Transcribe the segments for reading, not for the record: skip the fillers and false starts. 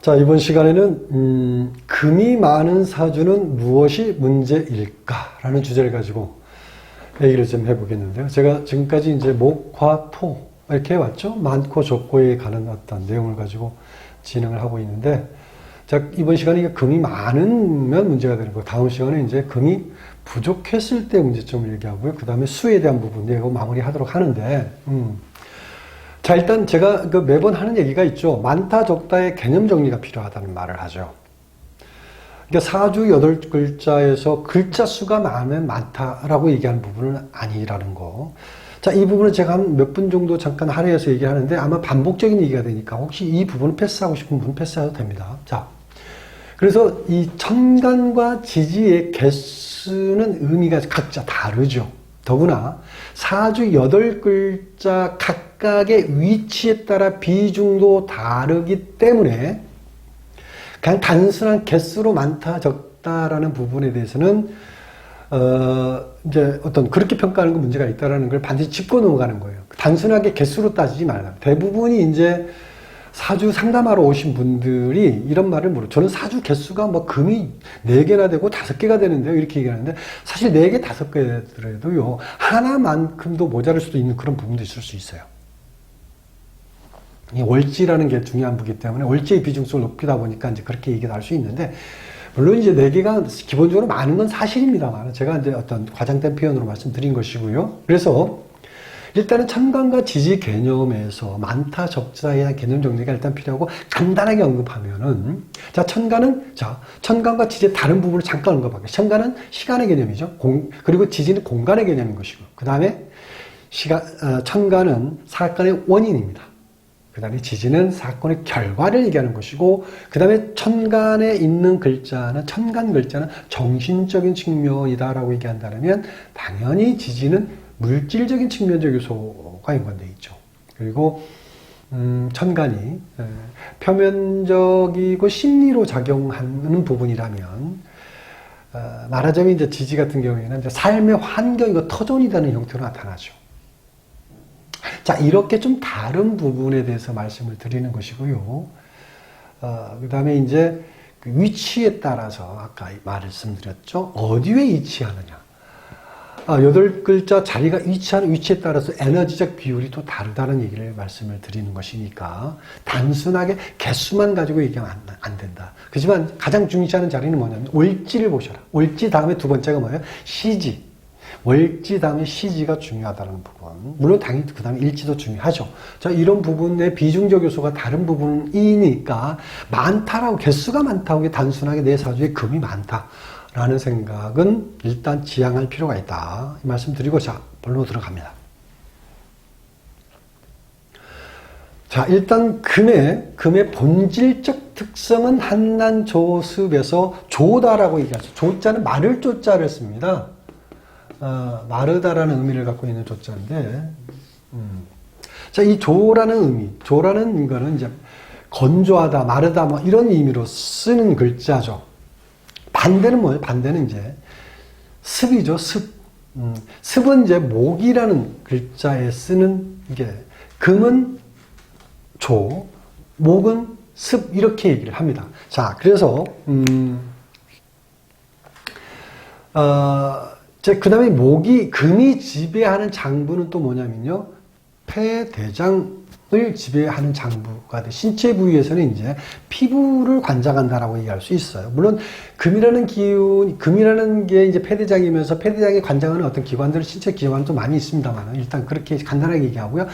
자, 이번 시간에는 금이 많은 사주는 무엇이 문제일까라는 주제를 가지고 얘기를 좀 해보겠는데요. 제가 지금까지 이제 목, 화, 토 이렇게 해왔죠. 많고 적고에 관한 어떤 내용을 가지고 진행을 하고 있는데, 자, 이번 시간에 금이 많으면 문제가 되는 거고, 다음 시간에 이제 금이 부족했을 때 문제점을 얘기하고요. 그 다음에 수에 대한 부분 내고 마무리하도록 하는데, 자, 일단 제가 매번 하는 얘기가 있죠. 많다 적다의 개념 정리가 필요하다는 말을 하죠. 그러니까 사주 8글자에서 글자 수가 많으면 많다라고 얘기하는 부분은 아니라는 거. 자, 이 부분은 제가 한 몇 분 정도 잠깐 할애해서 얘기하는데 아마 반복적인 얘기가 되니까 혹시 이 부분을 패스하고 싶은 분은 패스해도 됩니다. 자, 그래서 이 천간과 지지의 개수는 의미가 각자 다르죠. 더구나 사주 8글자 각각의 위치에 따라 비중도 다르기 때문에 그냥 단순한 개수로 많다 적다라는 부분에 대해서는 이제 어떤 그렇게 평가하는 건 문제가 있다라는 걸 반드시 짚고 넘어가는 거예요. 단순하게 개수로 따지지 말라. 대부분이 이제 사주 상담하러 오신 분들이 이런 말을 물어요. 저는 사주 개수가 뭐 금이 4개나 되고 5개가 되는데요. 이렇게 얘기하는데 사실 4개, 5개더라도요. 하나만큼도 모자랄 수도 있는 그런 부분도 있을 수 있어요. 이 월지라는 게 중요한 부분이기 때문에 월지의 비중성을 높이다 보니까 이제 그렇게 얘기를 할 수 있는데, 물론 이제 4개가 기본적으로 많은 건 사실입니다만 제가 이제 어떤 과장된 표현으로 말씀드린 것이고요. 그래서 일단은 천간과 지지 개념에서 많다 적다에 대한 개념 정리가 일단 필요하고, 간단하게 언급하면은, 자, 천간과 지지의 다른 부분을 잠깐 언급할게요. 천간은 시간의 개념이죠. 그리고 지지는 공간의 개념인 것이고, 그 다음에 천간은 사건의 원인입니다. 그 다음에 지지는 사건의 결과를 얘기하는 것이고, 그 다음에 천간에 있는 글자는, 천간 글자는 정신적인 측면이다라고 얘기한다면, 당연히 지지는 물질적인 측면적 요소가 연관되어 있죠. 그리고 천간이 표면적이고 심리로 작용하는 부분이라면, 말하자면 이제 지지 같은 경우에는 이제 삶의 환경이고 터전이 되는 형태로 나타나죠. 자, 이렇게 좀 다른 부분에 대해서 말씀을 드리는 것이고요. 그 다음에 이제 그 위치에 따라서 아까 말씀드렸죠. 어디에 위치하느냐. 8글자 자리가 위치하는 위치에 따라서 에너지적 비율이 또 다르다는 얘기를 말씀을 드리는 것이니까 단순하게 개수만 가지고 얘기하면 안 된다. 그렇지만 가장 중요시하는 자리는 뭐냐면 월지를 보셔라. 월지 다음에 두 번째가 뭐예요? 시지. 월지 다음에 시지가 중요하다는 부분. 물론 당연히 그 다음에 일지도 중요하죠. 자, 이런 부분의 비중적 요소가 다른 부분이니까 많다라고, 개수가 많다고 단순하게 내 사주에 금이 많다 라는 생각은 일단 지양할 필요가 있다. 이 말씀 드리고, 자, 본론으로 들어갑니다. 자, 일단 금의 본질적 특성은 한난조습에서 조다라고 얘기하죠. 조자는 마를 조자를 씁니다. 마르다라는 의미를 갖고 있는 조자인데, 자, 이 조라는 의미, 조라는 이거는 이제 건조하다, 마르다, 뭐 이런 의미로 쓰는 글자죠. 반대는 뭐예요? 반대는 이제 습이죠, 습. 습은 이제 목이라는 글자에 쓰는 게, 금은 조, 목은 습, 이렇게 얘기를 합니다. 자, 그래서, 그 다음에 금이 지배하는 장부는 또 뭐냐면요. 폐, 대장을 지배하는 장부가 돼. 신체 부위에서는 이제 피부를 관장한다라고 얘기할 수 있어요. 물론 금이라는 게 이제 폐대장이면서 폐대장이 관장하는 어떤 기관들은 신체 기관도 많이 있습니다만 일단 그렇게 간단하게 얘기하고요.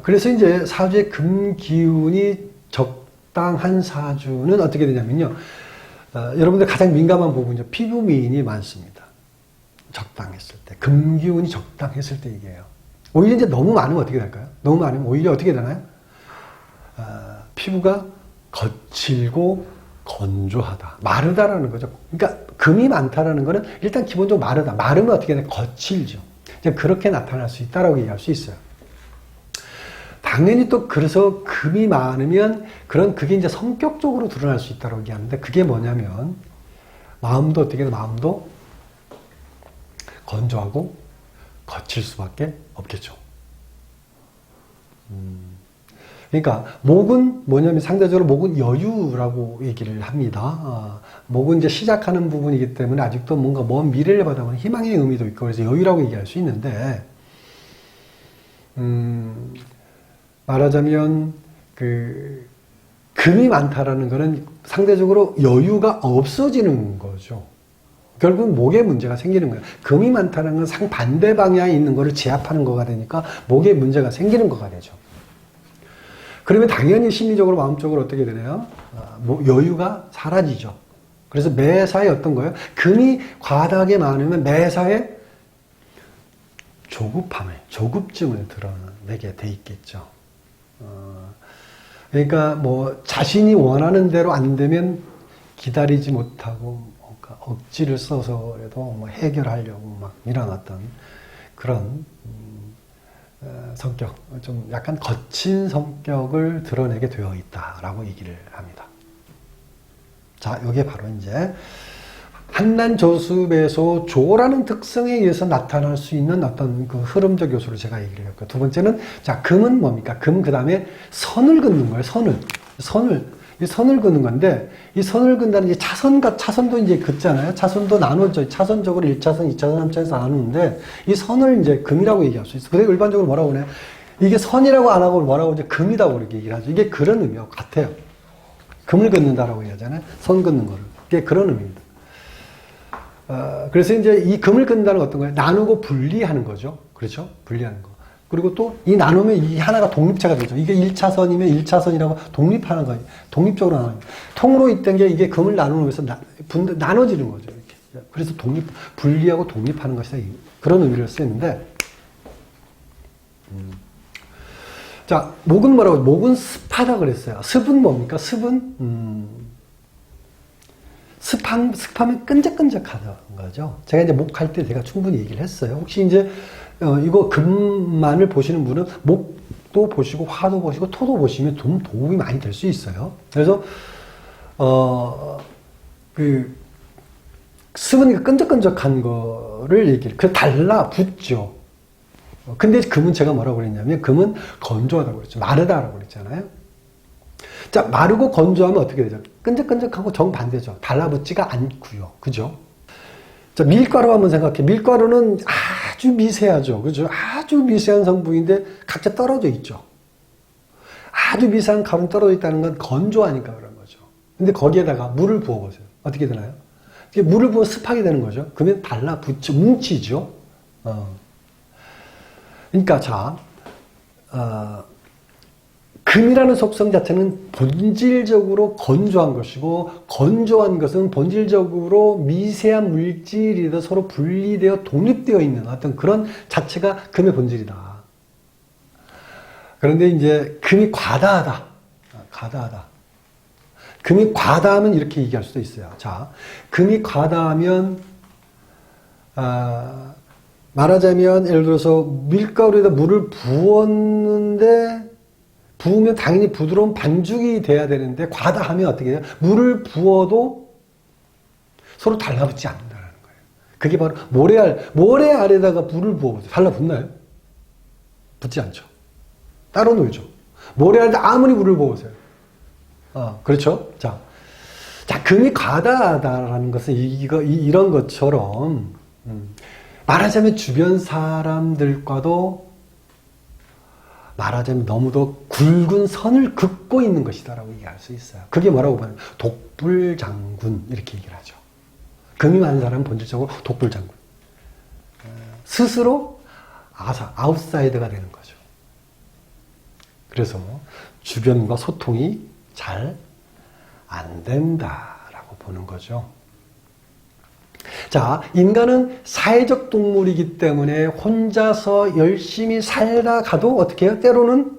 그래서 이제 사주의 금 기운이 적당한 사주는 어떻게 되냐면요. 여러분들 가장 민감한 부분이죠. 피부 미인이 많습니다. 적당했을 때. 금 기운이 적당했을 때 얘기해요. 오히려 이제 너무 많으면 어떻게 될까요? 너무 많으면 오히려 어떻게 되나요? 피부가 거칠고 건조하다. 마르다라는 거죠. 그러니까 금이 많다라는 거는 일단 기본적으로 마르다. 마르면 어떻게 되나요? 거칠죠. 이제 그렇게 나타날 수 있다라고 얘기할 수 있어요. 당연히 또 그래서 금이 많으면 그게 이제 성격적으로 드러날 수 있다고 얘기하는데, 그게 뭐냐면 마음도 어떻게 돼? 마음도 건조하고 거칠 수밖에 없겠죠. 그러니까 목은 뭐냐면 상대적으로 목은 여유라고 얘기를 합니다. 목은 이제 시작하는 부분이기 때문에 아직도 뭔가 먼 미래를 바라보는 희망의 의미도 있고 그래서 여유라고 얘기할 수 있는데 말하자면 금이 많다라는 것은 상대적으로 여유가 없어지는 거죠. 결국은 목에 문제가 생기는 거예요. 금이 많다는 건 상반대 방향에 있는 것을 제압하는 거가 되니까 목에 문제가 생기는 거가 되죠. 그러면 당연히 심리적으로 마음적으로 어떻게 되나요? 여유가 사라지죠. 그래서 매사에 어떤 거예요? 금이 과다하게 많으면 매사에 조급증을 드러내게 돼 있겠죠. 그러니까 뭐 자신이 원하는 대로 안 되면 기다리지 못하고 뭔가 억지를 써서라도 뭐 해결하려고 막 이런 어떤 그런 성격, 좀 약간 거친 성격을 드러내게 되어 있다라고 얘기를 합니다. 자, 이게 바로 이제 한난조수배소 조라는 특성에 의해서 나타날 수 있는 어떤 그 흐름적 요소를 제가 얘기를 했고, 두 번째는 자, 금은 뭡니까? 금 그다음에 선을 긋는 거예요. 이 선을 긋는 건데, 이 선을 긋는다는 게 차선도 이제 긋잖아요. 차선도 나누죠. 차선적으로 1차선, 2차선, 3차선에서 나누는데, 이 선을 이제 금이라고 얘기할 수 있어요. 근데 일반적으로 뭐라고 그러냐? 이게 선이라고 안 하고 뭐라고 이제 금이라고 이렇게 얘기를 하죠. 이게 그런 의미하고 같아요. 금을 긋는다라고 얘기하잖아요. 선 긋는 거를. 이게 그런 의미입니다. 그래서 이제 이 금을 긋는다는 건 어떤 거예요? 나누고 분리하는 거죠. 그렇죠? 분리하는 거. 그리고 또 이 나누면 이 하나가 독립체가 되죠. 이게 1차선이면 1차선이라고 독립하는 거예요. 독립적으로 나눠요. 통으로 있던 게 이게 금을 나누면서 나눠지는 거죠. 이렇게. 그래서 분리하고 독립하는 것이다. 그런 의미를 쓰였는데, 자, 목은 뭐라고? 목은 습하다 그랬어요. 습은 뭡니까? 습은, 습하면 끈적끈적하다는 거죠. 제가 이제 목할 때 제가 충분히 얘기를 했어요. 혹시 이제, 이거 금만을 보시는 분은 목도 보시고, 화도 보시고, 토도 보시면 좀 도움이 많이 될 수 있어요. 그래서, 습은 끈적끈적한 거를 그 달라붙죠. 근데 금은 제가 뭐라고 그랬냐면, 금은 건조하다고 그랬죠. 마르다라고 그랬잖아요. 자, 마르고 건조하면 어떻게 되죠? 끈적끈적하고 정반대죠. 달라붙지가 않고요. 그죠? 자, 밀가루 한번 생각해. 밀가루는 아주 미세하죠. 그죠? 아주 미세한 성분인데 각자 떨어져 있죠. 아주 미세한 가루는 떨어져 있다는 건 건조하니까 그런 거죠. 근데 거기에다가 물을 부어보세요. 어떻게 되나요? 물을 부어 습하게 되는 거죠. 그러면 달라붙죠. 뭉치죠. 그러니까 자, 금이라는 속성 자체는 본질적으로 건조한 것이고, 건조한 것은 본질적으로 미세한 물질이 서로 분리되어 독립되어 있는 어떤 그런 자체가 금의 본질이다. 그런데 이제 금이 과다하다. 금이 과다하면 이렇게 얘기할 수도 있어요. 자, 금이 과다하면, 말하자면 예를 들어서 밀가루에다 물을 부으면 당연히 부드러운 반죽이 돼야 되는데 과다하면 어떻게 돼요? 물을 부어도 서로 달라붙지 않는다는 거예요. 그게 바로 모래 아래다가 물을 부어보세요. 달라붙나요? 붙지 않죠. 따로 놀죠. 모래 아래다 아무리 물을 부어보세요. 그렇죠? 자, 금이 과다하다라는 것은 이런 것처럼 말하자면 주변 사람들과도 말하자면 너무도 굵은 선을 긋고 있는 것이다라고 얘기할 수 있어요. 그게 뭐라고 보면 독불장군 이렇게 얘기를 하죠. 금이 많은 사람은 본질적으로 독불장군. 스스로 아웃사이더가 되는 거죠. 그래서 주변과 소통이 잘 안 된다라고 보는 거죠. 자, 인간은 사회적 동물이기 때문에 혼자서 열심히 살다가도 어떻게 해요? 때로는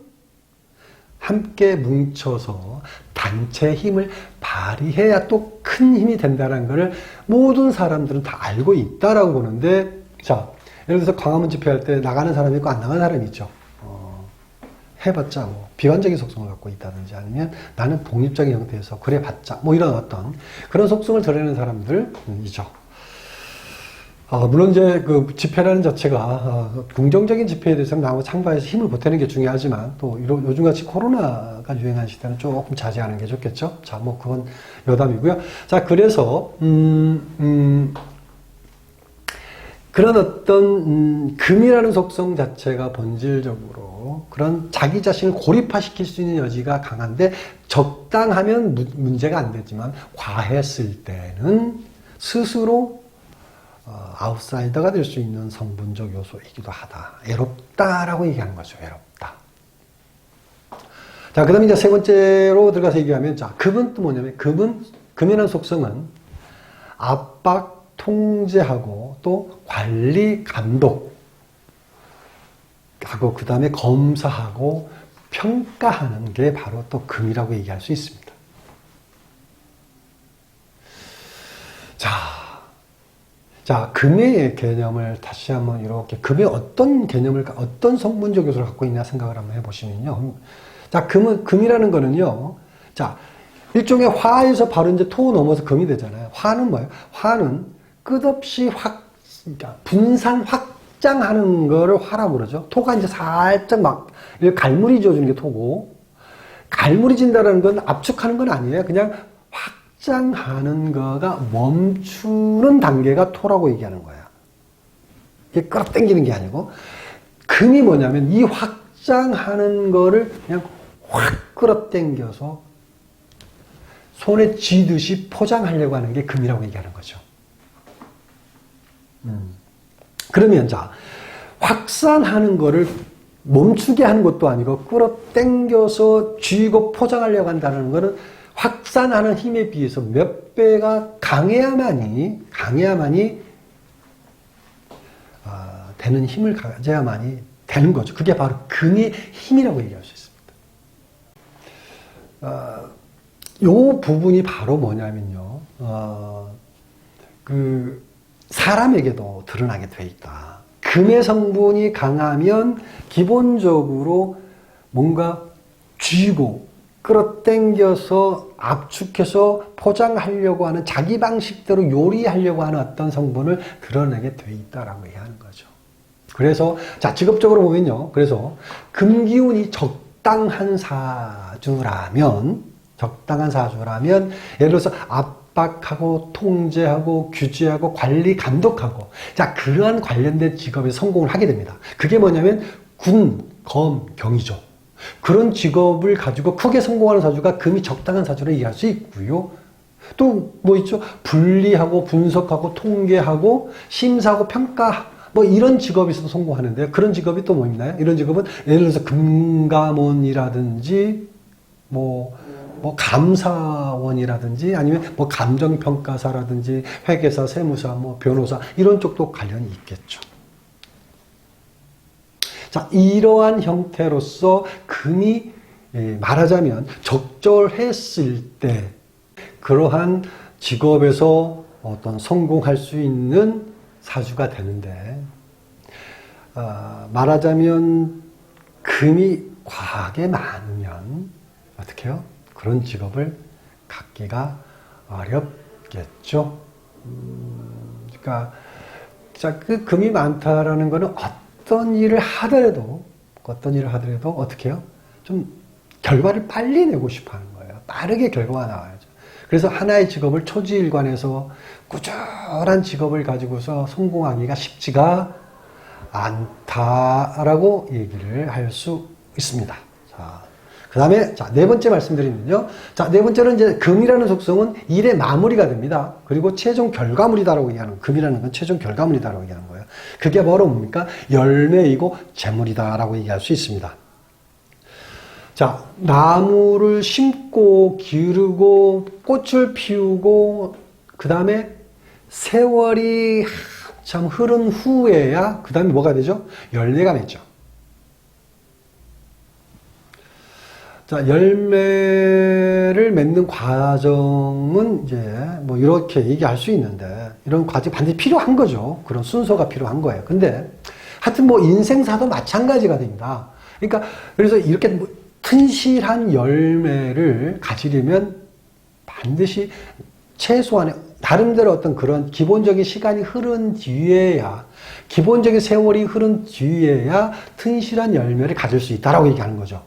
함께 뭉쳐서 단체 힘을 발휘해야 또 큰 힘이 된다는 것을 모든 사람들은 다 알고 있다라고 보는데, 자, 예를 들어서 광화문 집회할 때 나가는 사람이 있고 안 나가는 사람이 있죠. 해봤자 뭐 비관적인 속성을 갖고 있다든지 아니면 나는 독립적인 형태에서 그래봤자 뭐 이런 어떤 그런 속성을 드러내는 사람들이죠. 물론 이제 그 지폐라는 자체가 긍정적인 지폐에 대해서는 나하고 참가해서 힘을 보태는 게 중요하지만 또 요즘같이 코로나가 유행한 시대는 조금 자제하는 게 좋겠죠. 자, 뭐 그건 여담이고요. 자, 그래서 그런 어떤 금이라는 속성 자체가 본질적으로 그런 자기 자신을 고립화시킬 수 있는 여지가 강한데 적당하면 문제가 안 되지만 과했을 때는 스스로 아웃사이더가 될 수 있는 성분적 요소이기도 하다. 외롭다라고 얘기하는 거죠. 외롭다. 자, 그 다음에 이제 세 번째로 들어가서 얘기하면, 자, 금은 또 뭐냐면, 금이라는 속성은 압박, 통제하고 또 관리, 감독하고 그 다음에 검사하고 평가하는 게 바로 또 금이라고 얘기할 수 있습니다. 자, 금의 개념을 다시 한번 이렇게, 금의 어떤 개념을, 어떤 성분적 요소를 갖고 있냐 생각을 한번 해보시면요. 자, 금이라는 거는요. 자, 일종의 화에서 바로 이제 토 넘어서 금이 되잖아요. 화는 뭐예요? 화는 끝없이 그러니까 분산 확장하는 거를 화라고 그러죠. 토가 이제 살짝 막, 갈무리 지어주는 게 토고, 갈무리 진다라는 건 압축하는 건 아니에요. 그냥 확장하는 거가 멈추는 단계가 토라고 얘기하는 거야. 이게 끌어당기는 게 아니고, 금이 뭐냐면 이 확장하는 거를 그냥 확 끌어당겨서 손에 쥐듯이 포장하려고 하는 게 금이라고 얘기하는 거죠. 그러면 자, 확산하는 거를 멈추게 하는 것도 아니고 끌어당겨서 쥐고 포장하려고 한다는 거는 확산하는 힘에 비해서 몇 배가 강해야만이 되는 힘을 가져야만이 되는 거죠. 그게 바로 금의 힘이라고 얘기할 수 있습니다. 요 부분이 바로 뭐냐면요. 사람에게도 드러나게 돼 있다. 금의 성분이 강하면 기본적으로 뭔가 쥐고 끌어당겨서 압축해서 포장하려고 하는 자기 방식대로 요리하려고 하는 어떤 성분을 드러내게 돼 있다라고 얘기하는 거죠. 그래서 자, 직업적으로 보면요. 그래서 금기운이 적당한 사주라면 예를 들어서 압박하고 통제하고 규제하고 관리 감독하고 자, 그러한 관련된 직업에 성공을 하게 됩니다. 그게 뭐냐면 군, 검, 경이죠. 그런 직업을 가지고 크게 성공하는 사주가 금이 적당한 사주로 이해할 수 있고요. 또 뭐 있죠? 분리하고 분석하고 통계하고 심사하고 평가 뭐 이런 직업에서도 성공하는데요. 그런 직업이 또 뭐 있나요? 이런 직업은 예를 들어서 금감원이라든지 뭐 감사원이라든지 아니면 뭐 감정평가사라든지 회계사, 세무사, 뭐 변호사 이런 쪽도 관련이 있겠죠. 자, 이러한 형태로서 금이 말하자면 적절했을 때 그러한 직업에서 어떤 성공할 수 있는 사주가 되는데 말하자면 금이 과하게 많으면 어떻게 해요? 그런 직업을 갖기가 어렵겠죠. 그러니까 그 금이 많다라는 거는 어떤 일을 하더라도 어떻게 해요? 좀 결과를 빨리 내고 싶어 하는 거예요. 빠르게 결과가 나와야죠. 그래서 하나의 직업을 초지일관해서 꾸준한 직업을 가지고서 성공하기가 쉽지가 않다라고 얘기를 할 수 있습니다. 자, 그 다음에, 자, 네 번째 말씀드리면요. 자, 네 번째는 이제 금이라는 속성은 일의 마무리가 됩니다. 그리고 최종 결과물이다라고 얘기하는, 금이라는 건 최종 결과물이다라고 얘기하는 거예요. 그게 바로 뭡니까? 열매이고 재물이다라고 얘기할 수 있습니다. 자, 나무를 심고, 기르고, 꽃을 피우고, 그 다음에 세월이 참 흐른 후에야, 그 다음에 뭐가 되죠? 열매가 맺죠. 자, 열매를 맺는 과정은 이제 뭐 이렇게 얘기할 수 있는데, 이런 과정이 반드시 필요한 거죠. 그런 순서가 필요한 거예요. 근데, 하여튼 뭐 인생사도 마찬가지가 됩니다. 그러니까, 그래서 이렇게 뭐 튼실한 열매를 가지려면 반드시 최소한의 나름대로 어떤 그런 기본적인 시간이 흐른 뒤에야, 기본적인 세월이 흐른 뒤에야 튼실한 열매를 가질 수 있다라고 얘기하는 거죠.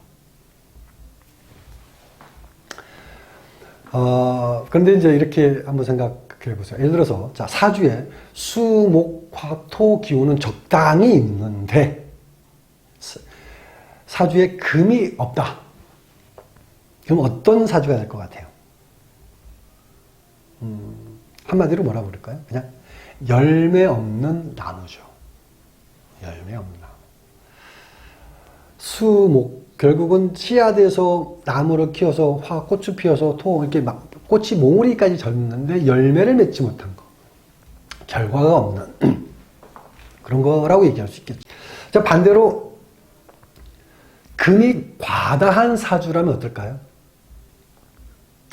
그런데 이제 이렇게 한번 생각해 보세요. 예를 들어서, 자, 사주에 수, 목, 화, 토 기운은 적당히 있는데, 사주에 금이 없다. 그럼 어떤 사주가 될 것 같아요? 한마디로 뭐라 부를까요? 그냥 열매 없는 나무죠. 열매 없는 나무. 수, 목, 결국은 씨앗에서 나무를 키워서 화, 꽃을 피워서 토, 이렇게 막 꽃이 몽우리까지 졌는데 열매를 맺지 못한 거. 결과가 없는 그런 거라고 얘기할 수 있겠죠. 자, 반대로 금이 과다한 사주라면 어떨까요?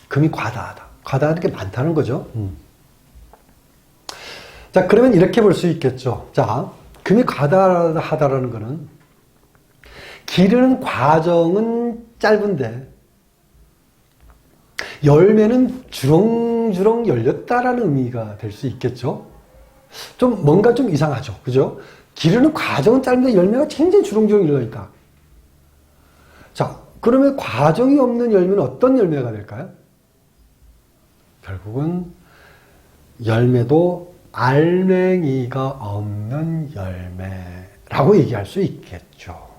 금이 과다하다. 과다한 게 많다는 거죠. 자, 그러면 이렇게 볼 수 있겠죠. 자, 금이 과다하다라는 거는 기르는 과정은 짧은데 열매는 주렁주렁 열렸다라는 의미가 될 수 있겠죠. 좀 뭔가 좀 이상하죠. 그죠? 기르는 과정은 짧은데 열매가 굉장히 주렁주렁 열려있다. 자, 그러면 과정이 없는 열매는 어떤 열매가 될까요? 결국은 열매도 알맹이가 없는 열매라고 얘기할 수 있겠죠.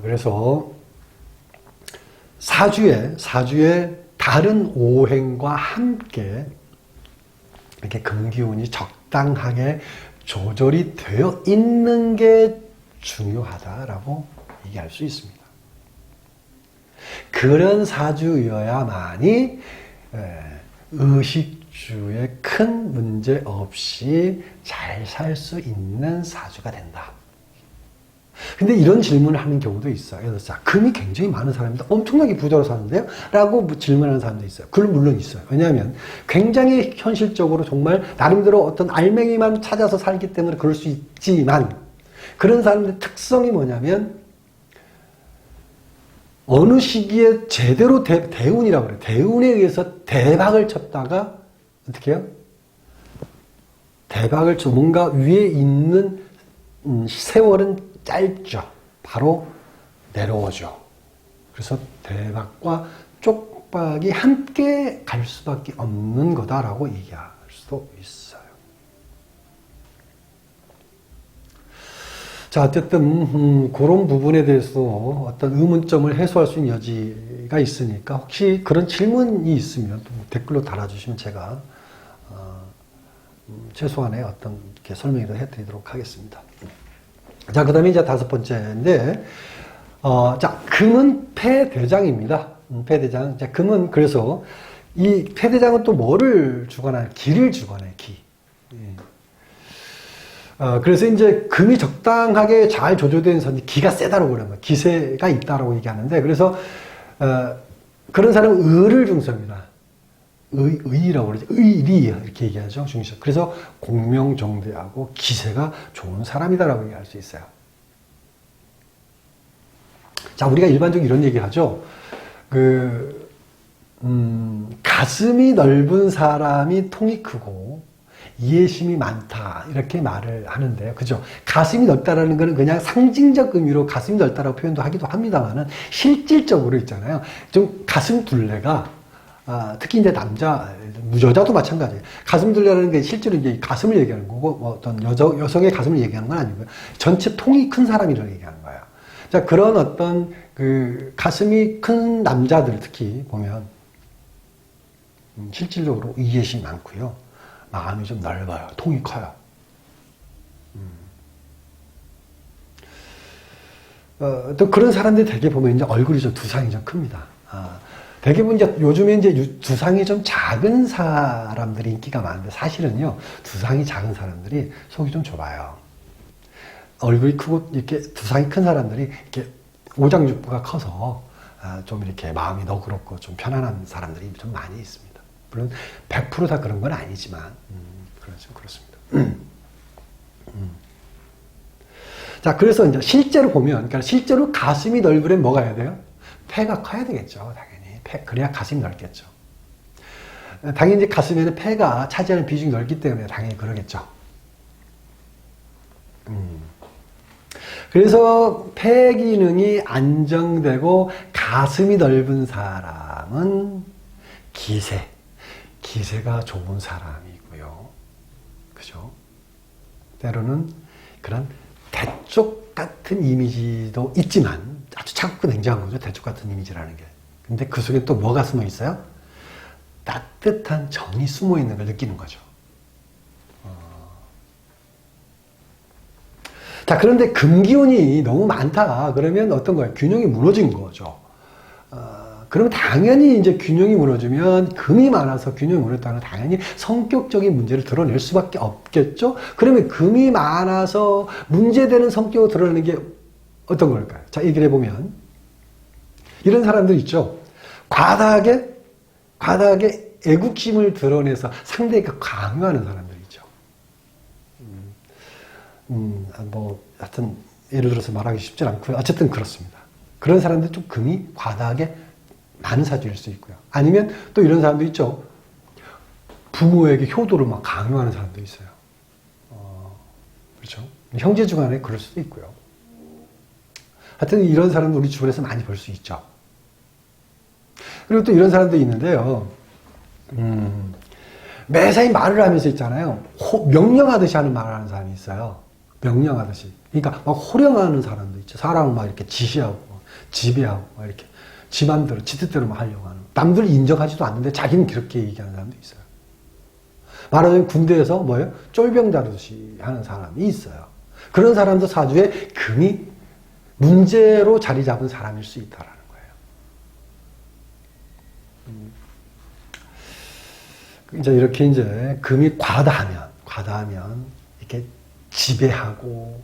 그래서 사주에 다른 오행과 함께 이렇게 금기운이 적당하게 조절이 되어 있는 게 중요하다라고 얘기할 수 있습니다. 그런 사주여야만이 의식주에 큰 문제 없이 잘 살 수 있는 사주가 된다. 근데 이런 질문을 하는 경우도 있어요. 예를 들어서, 금이 굉장히 많은 사람인데 엄청나게 부자로 사는데요? 라고 질문하는 사람도 있어요. 그건 물론 있어요. 왜냐하면 굉장히 현실적으로 정말 나름대로 어떤 알맹이만 찾아서 살기 때문에 그럴 수 있지만, 그런 사람들의 특성이 뭐냐면 어느 시기에 제대로 대운이라고 그래요. 대운에 의해서 대박을 쳤다가 어떻게 해요? 대박을 쳐 뭔가 위에 있는 세월은 짧죠. 바로 내려오죠. 그래서 대박과 쪽박이 함께 갈 수밖에 없는 거다라고 얘기할 수도 있어요. 자, 어쨌든 그런 부분에 대해서 어떤 의문점을 해소할 수 있는 여지가 있으니까 혹시 그런 질문이 있으면 또 댓글로 달아주시면 제가 최소한의 어떤 이렇게 설명을 해드리도록 하겠습니다. 자, 그 다음에 이제 다섯 번째인데, 자, 금은 폐대장입니다. 폐대장. 자, 금은 그래서 이 폐대장은 또 뭐를 주관하냐? 기를 주관해요, 기. 그래서 이제 금이 적당하게 잘 조절된 선이 기가 세다라고 그러는 거예요. 기세가 있다라고 얘기하는데, 그래서, 그런 사람은 의를 중수합니다. 의라고 그러죠. 의리, 이렇게 얘기하죠. 중시. 그래서 공명정대하고 기세가 좋은 사람이다라고 얘기할 수 있어요. 자, 우리가 일반적으로 이런 얘기 하죠. 가슴이 넓은 사람이 통이 크고 이해심이 많다. 이렇게 말을 하는데요. 그죠? 가슴이 넓다라는 거는 그냥 상징적 의미로 가슴이 넓다라고 표현도 하기도 합니다만은 실질적으로 있잖아요. 좀 가슴 둘레가 특히 이제 여자도 마찬가지예요. 가슴 둘레라는 게 실제로 이제 가슴을 얘기하는 거고, 뭐 어떤 여성의 가슴을 얘기하는 건 아니고요. 전체 통이 큰 사람이라고 얘기하는 거예요. 자, 그런 어떤 가슴이 큰 남자들 특히 보면, 실질적으로 이해심이 많고요. 마음이 좀 넓어요. 통이 커요. 또 그런 사람들이 되게 보면 이제 얼굴이 좀 두상이 좀 큽니다. 대부분 이제 요즘에 이제 두상이 좀 작은 사람들이 인기가 많은데 사실은요, 두상이 작은 사람들이 속이 좀 좁아요. 얼굴이 크고 이렇게 두상이 큰 사람들이 이렇게 오장육부가 커서 좀 이렇게 마음이 너그럽고 좀 편안한 사람들이 좀 많이 있습니다. 물론 100% 다 그런 건 아니지만 그렇습니다. 자, 그래서 이제 실제로 보면, 그러니까 실제로 가슴이 넓으려면 뭐가 해야 돼요? 폐가 커야 되겠죠. 당연히. 그래야 가슴이 넓겠죠. 당연히 이제 가슴에는 폐가 차지하는 비중이 넓기 때문에 당연히 그러겠죠. 그래서 폐 기능이 안정되고 가슴이 넓은 사람은 기세가 좋은 사람이고요. 그죠? 때로는 그런 대쪽 같은 이미지도 있지만 아주 차갑고 냉정한 거죠. 대쪽 같은 이미지라는 게. 근데 그 속에 또 뭐가 숨어 있어요? 따뜻한 정이 숨어 있는 걸 느끼는 거죠. 자, 그런데 금기운이 너무 많다. 그러면 어떤 거예요? 균형이 무너진 거죠. 그러면 당연히 이제 균형이 무너지면 금이 많아서 균형이 무너졌다는 당연히 성격적인 문제를 드러낼 수밖에 없겠죠? 그러면 금이 많아서 문제되는 성격을 드러내는 게 어떤 걸까요? 자, 얘기를 해보면 이런 사람들 있죠? 과다하게 애국심을 드러내서 상대에게 강요하는 사람들 있죠. 하여튼 예를 들어서 말하기 쉽지 않고요. 어쨌든 그렇습니다. 그런 사람들 좀 금이 과다하게 많은 사주일 수 있고요. 아니면 또 이런 사람도 있죠. 부모에게 효도를 막 강요하는 사람도 있어요. 그렇죠. 형제주 간에 그럴 수도 있고요. 하여튼 이런 사람도 우리 주변에서 많이 볼 수 있죠. 그리고 또 이런 사람도 있는데요. 매사에 말을 하면서 있잖아요. 명령하듯이 하는 말을 하는 사람이 있어요. 명령하듯이. 그러니까 막 호령하는 사람도 있죠. 사람을 막 이렇게 지시하고, 지배하고, 막 이렇게 지 맘대로, 지 뜻대로 막 하려고 하는. 남들 인정하지도 않는데 자기는 그렇게 얘기하는 사람도 있어요. 말하자면 군대에서 뭐예요? 쫄병 다루듯이 하는 사람이 있어요. 그런 사람도 사주에 금이 문제로 자리 잡은 사람일 수 있다라는 거예요. 이제 이렇게 이제 금이 과다하면 이렇게 지배하고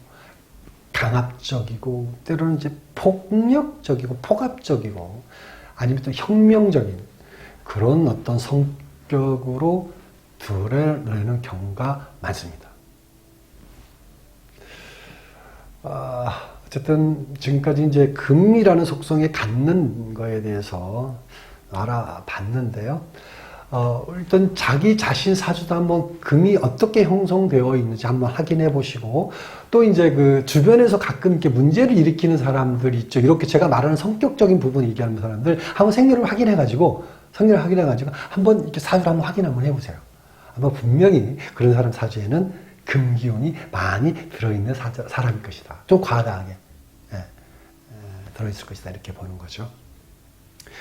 강압적이고 때로는 이제 폭력적이고 폭압적이고 아니면 또 혁명적인 그런 어떤 성격으로 드러내는 경우가 많습니다. 어쨌든 지금까지 이제 금이라는 속성에 갖는 거에 대해서 알아봤는데요. 일단 자기 자신 사주도 한번 금이 어떻게 형성되어 있는지 한번 확인해 보시고 또 이제 그 주변에서 가끔 이렇게 문제를 일으키는 사람들이 있죠. 이렇게 제가 말하는 성격적인 부분 얘기하는 사람들 한번 생리를 확인해 가지고 한번 이렇게 사주를 한번 확인 한번 해보세요. 아마 분명히 그런 사람 사주에는 금기운이 많이 들어있는 사람일 것이다. 좀 과다하게 들어있을 것이다. 이렇게 보는 거죠.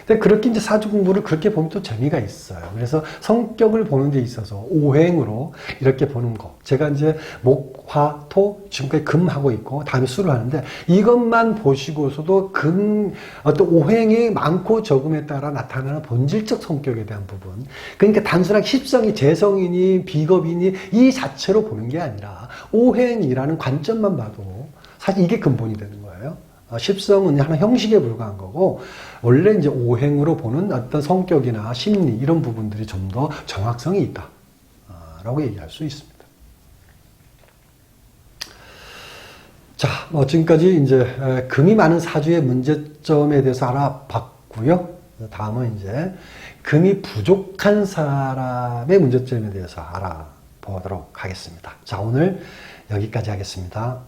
근데 그렇게 이제 사주 공부를 그렇게 보면 또 재미가 있어요. 그래서 성격을 보는 데 있어서 오행으로 이렇게 보는 거. 제가 이제 목, 화, 토, 지금까지 금하고 있고, 다음에 수를 하는데, 이것만 보시고서도 어떤 오행이 많고 적음에 따라 나타나는 본질적 성격에 대한 부분. 그러니까 단순하게 십성이 재성이니 비겁이니 이 자체로 보는 게 아니라, 오행이라는 관점만 봐도 사실 이게 근본이 되는 거예요. 십성은 하나 형식에 불과한 거고 원래 이제 오행으로 보는 어떤 성격이나 심리 이런 부분들이 좀 더 정확성이 있다 라고 얘기할 수 있습니다. 자, 지금까지 이제 금이 많은 사주의 문제점에 대해서 알아봤고요. 다음은 이제 금이 부족한 사람의 문제점에 대해서 알아보도록 하겠습니다. 자, 오늘 여기까지 하겠습니다.